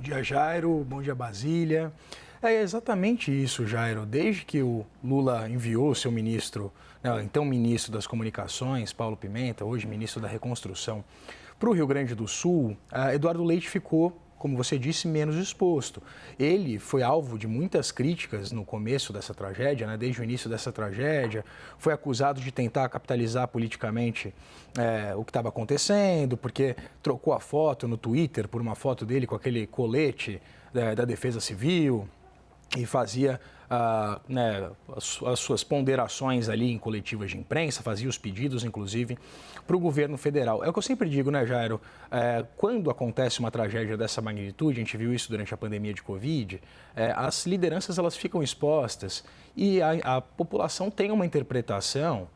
dia, Jairo. Bom dia, Basília. É exatamente isso, Jairo. Desde que o Lula enviou o seu ministro, então ministro das Comunicações, Paulo Pimenta, hoje ministro da Reconstrução, para o Rio Grande do Sul, Eduardo Leite ficou, como você disse, menos exposto. Ele foi alvo de muitas críticas no começo dessa tragédia, desde o início dessa tragédia. Foi acusado de tentar capitalizar politicamente o que estava acontecendo, porque trocou a foto no Twitter por uma foto dele com aquele colete da Defesa Civil e fazia as suas ponderações ali em coletivas de imprensa, fazia os pedidos, inclusive, para o governo federal. É o que eu sempre digo, Jairo? Quando acontece uma tragédia dessa magnitude, a gente viu isso durante a pandemia de Covid, as lideranças elas ficam expostas e a população tem uma interpretação,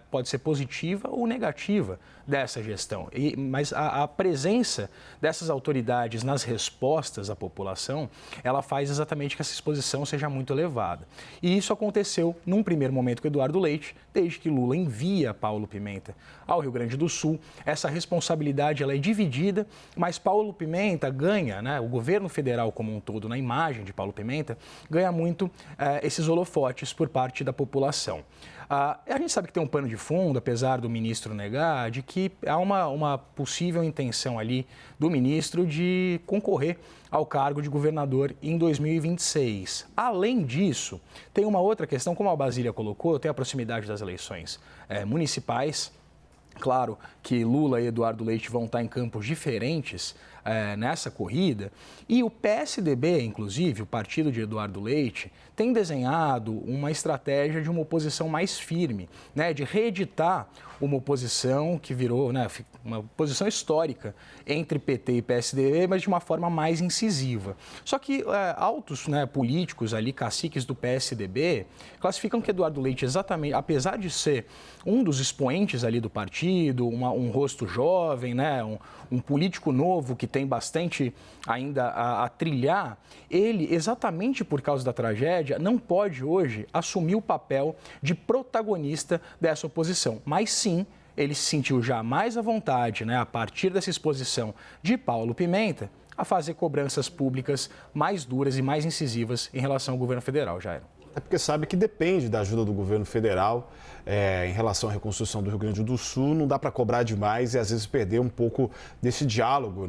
pode ser positiva ou negativa dessa gestão. Mas a presença dessas autoridades nas respostas à população, ela faz exatamente que essa exposição seja muito elevada. E isso aconteceu num primeiro momento com Eduardo Leite, desde que Lula envia Paulo Pimenta ao Rio Grande do Sul. Essa responsabilidade ela é dividida, mas Paulo Pimenta ganha, o governo federal como um todo, na imagem de Paulo Pimenta, ganha muito esses holofotes por parte da população. A gente sabe que tem um pano de fundo, apesar do ministro negar, de que há uma possível intenção ali do ministro de concorrer ao cargo de governador em 2026. Além disso, tem uma outra questão, como a Basília colocou, tem a proximidade das eleições municipais. Claro que Lula e Eduardo Leite vão estar em campos diferentes nessa corrida. E o PSDB, inclusive, o partido de Eduardo Leite, tem desenhado uma estratégia de uma oposição mais firme, de reeditar uma oposição que virou uma oposição histórica entre PT e PSDB, mas de uma forma mais incisiva. Só que altos políticos ali, caciques do PSDB, classificam que Eduardo Leite, exatamente, apesar de ser um dos expoentes ali do partido, um rosto jovem, um político novo que tem bastante ainda a trilhar, ele, exatamente por causa da tragédia, não pode hoje assumir o papel de protagonista dessa oposição, mas sim, ele se sentiu já mais à vontade, a partir dessa exposição de Paulo Pimenta, a fazer cobranças públicas mais duras e mais incisivas em relação ao governo federal, Jairo. É porque sabe que depende da ajuda do governo federal em relação à reconstrução do Rio Grande do Sul, não dá para cobrar demais e às vezes perder um pouco desse diálogo,